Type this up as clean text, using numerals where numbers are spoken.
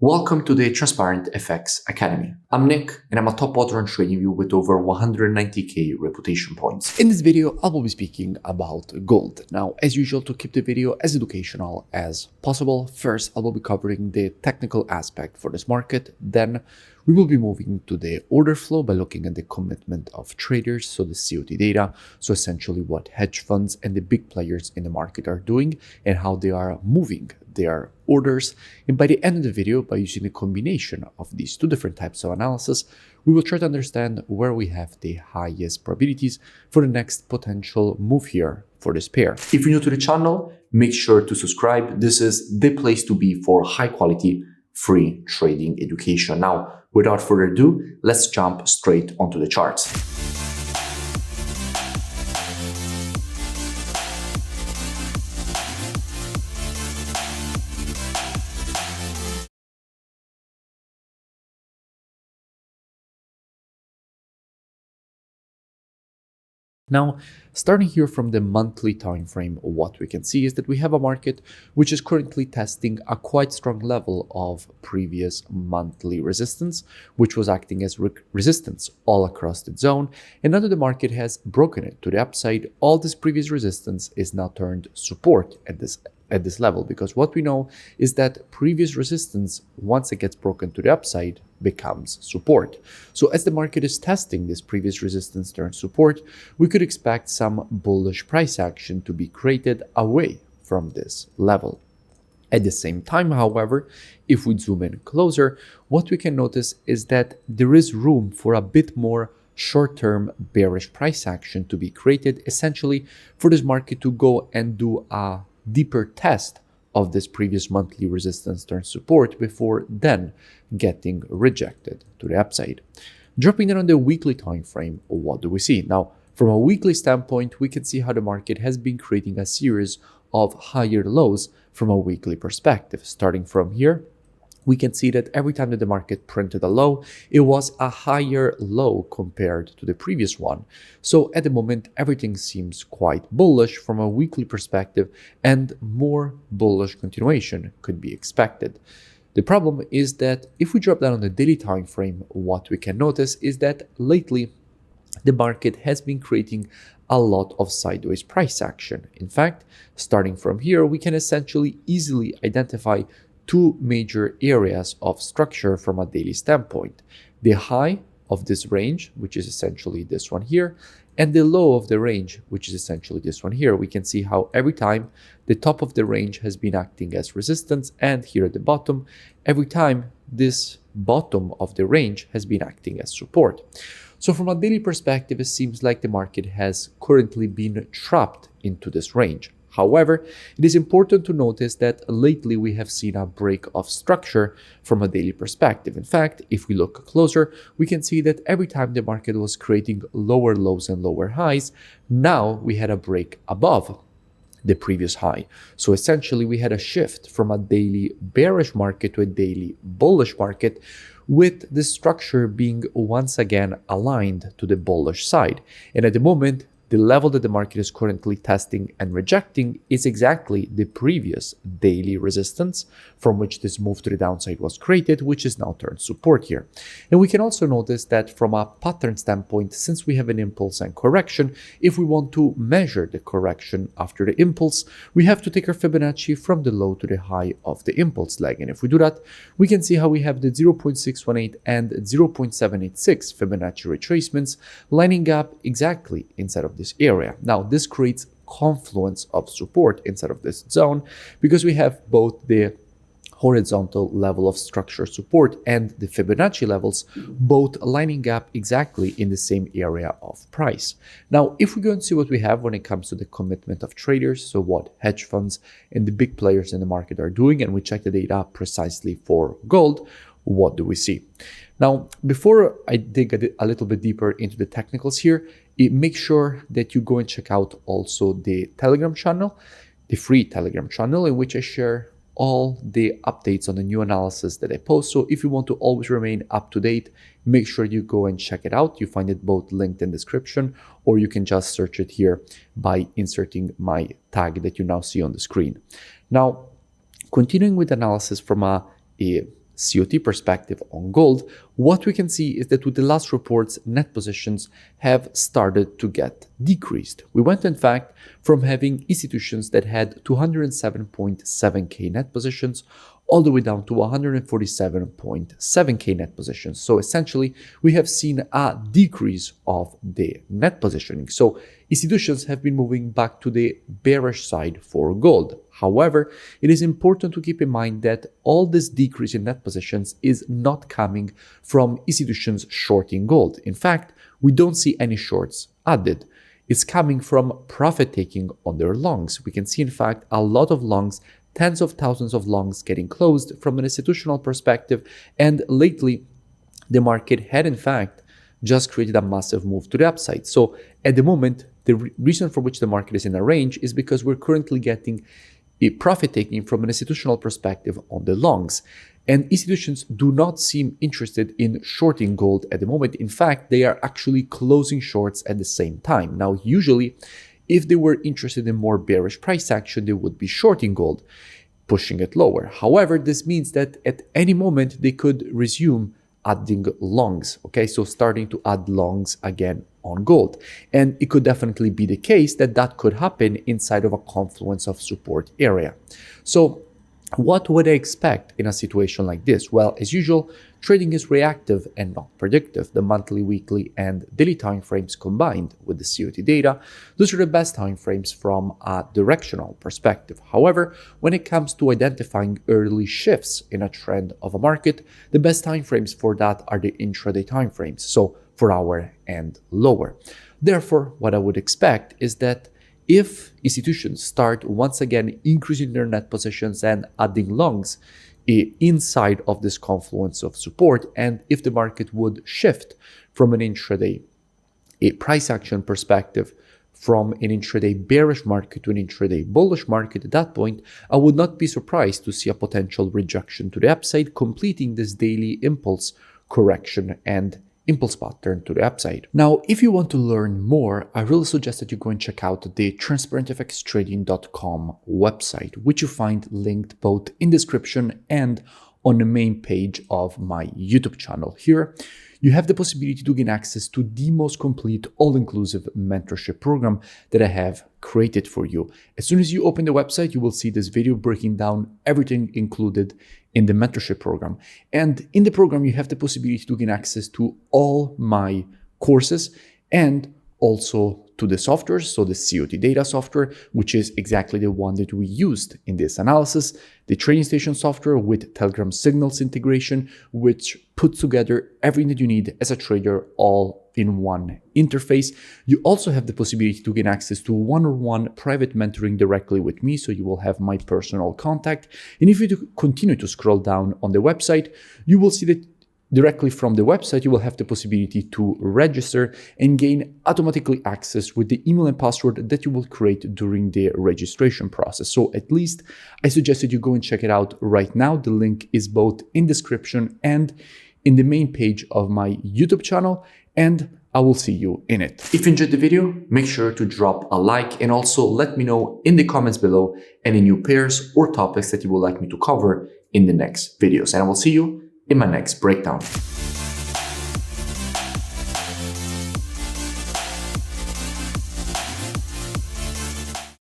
Welcome to the Transparent FX Academy. I'm Nick, and I'm a top author on TradingView with over 190k reputation points. In this video, I will be speaking about gold. Now, as usual, to keep the video as educational as possible, first I will be covering the technical aspect for this market. Then we will be moving to the order flow by looking at the commitment of traders, so the COT data, so essentially what hedge funds and the big players in the market are doing and how they are moving their orders. And by the end of the video, by using a combination of these two different types of analysis, we will try to understand where we have the highest probabilities for the next potential move here for this pair. If you're new to the channel, make sure to subscribe. This is the place to be for high quality, free trading education. Now, without further ado, let's jump straight onto the charts. Now, starting here from the monthly time frame, what we can see is that we have a market which is currently testing a quite strong level of previous monthly resistance, which was acting as resistance all across the zone. And now that the market has broken it to the upside, all this previous resistance is now turned support at this level, because what we know is that previous resistance, once it gets broken to the upside, becomes support. So as the market is testing this previous resistance turn support, we could expect some bullish price action to be created away from this level. At the same time, however, if we zoom in closer, what we can notice is that there is room for a bit more short-term bearish price action to be created, essentially for this market to go and do a deeper test of this previous monthly resistance turn support before then getting rejected to the upside. Dropping down on the weekly time frame, what do we see? Now, from a weekly standpoint, we can see how the market has been creating a series of higher lows from a weekly perspective. Starting from here, we can see that every time that the market printed a low, it was a higher low compared to the previous one. So at the moment, everything seems quite bullish from a weekly perspective, and more bullish continuation could be expected. The problem is that if we drop down on the daily time frame, what we can notice is that lately the market has been creating a lot of sideways price action. In fact, starting from here, we can essentially easily identify two major areas of structure from a daily standpoint: the high of this range, which is essentially this one here, and the low of the range, which is essentially this one here. We can see how every time the top of the range has been acting as resistance, and here at the bottom, every time this bottom of the range has been acting as support. So from a daily perspective, it seems like the market has currently been trapped into this range. However, it is important to notice that lately we have seen a break of structure from a daily perspective. In fact, if we look closer, we can see that every time the market was creating lower lows and lower highs, now we had a break above the previous high. So essentially we had a shift from a daily bearish market to a daily bullish market, with the structure being once again aligned to the bullish side. And at the moment, the level that the market is currently testing and rejecting is exactly the previous daily resistance from which this move to the downside was created, which is now turned support here. And we can also notice that from a pattern standpoint, since we have an impulse and correction, if we want to measure the correction after the impulse, we have to take our Fibonacci from the low to the high of the impulse leg. And if we do that, we can see how we have the 0.618 and 0.786 Fibonacci retracements lining up exactly inside of this area. Now, this creates confluence of support inside of this zone, because we have both the horizontal level of structure support and the Fibonacci levels both lining up exactly in the same area of price. Now, if we go and see what we have when it comes to the commitment of traders, so what hedge funds and the big players in the market are doing, and we check the data precisely for gold, what do we see? Now, before I dig a little bit deeper into the technicals here, make sure that you go and check out also the Telegram channel, the free Telegram channel, in which I share all the updates on the new analysis that I post. So if you want to always remain up to date, make sure you go and check it out. You find it both linked in the description, or you can just search it here by inserting my tag that you now see on the screen. Now, continuing with analysis from a COT perspective on gold, what we can see is that with the last reports, net positions have started to get decreased. We went, in fact, from having institutions that had 207.7k net positions all the way down to 147.7k net positions. So essentially, we have seen a decrease of the net positioning. So institutions have been moving back to the bearish side for gold. However, it is important to keep in mind that all this decrease in net positions is not coming from institutions shorting gold. In fact, we don't see any shorts added. It's coming from profit taking on their longs. We can see, in fact, a lot of longs, tens of thousands of longs getting closed from an institutional perspective. And lately, the market had, in fact, just created a massive move to the upside. So at the moment, the reason for which the market is in a range is because we're currently getting a profit taking from an institutional perspective on the longs. And institutions do not seem interested in shorting gold at the moment. In fact, they are actually closing shorts at the same time. Now, usually, if they were interested in more bearish price action, they would be shorting gold, pushing it lower. However, this means that at any moment, they could resume adding longs, okay? So starting to add longs again on gold. And it could definitely be the case that that could happen inside of a confluence of support area. So what would I expect in a situation like this? Well, as usual, trading is reactive and not predictive. The monthly, weekly, and daily timeframes combined with the COT data, those are the best timeframes from a directional perspective. However, when it comes to identifying early shifts in a trend of a market, the best timeframes for that are the intraday timeframes, so 4 hour and lower. Therefore, what I would expect is that if institutions start once again increasing their net positions and adding longs inside of this confluence of support, and if the market would shift from an intraday price action perspective, from an intraday bearish market to an intraday bullish market, at that point, I would not be surprised to see a potential rejection to the upside, completing this daily impulse correction and impulse pattern to the upside. Now, if you want to learn more, I really suggest that you go and check out the transparentfxtrading.com website, which you find linked both in description and on the main page of my YouTube channel. Here, you have the possibility to gain access to the most complete, all-inclusive mentorship program that I have created for you. As soon as you open the website, you will see this video breaking down everything included in the mentorship program. And in the program, you have the possibility to gain access to all my courses and also to the software, so the COT data software, which is exactly the one that we used in this analysis, the trading station software with Telegram signals integration, which puts together everything that you need as a trader all in one interface. You also have the possibility to gain access to one-on-one private mentoring directly with me, so you will have my personal contact. And if you continue to scroll down on the website, you will see that directly from the website, you will have the possibility to register and gain automatically access with the email and password that you will create during the registration process. So at least I suggest that you go and check it out right now. The link is both in description and in the main page of my YouTube channel, and I will see you in it. If you enjoyed the video, make sure to drop a like and also let me know in the comments below any new pairs or topics that you would like me to cover in the next videos. And I will see you in my next breakdown.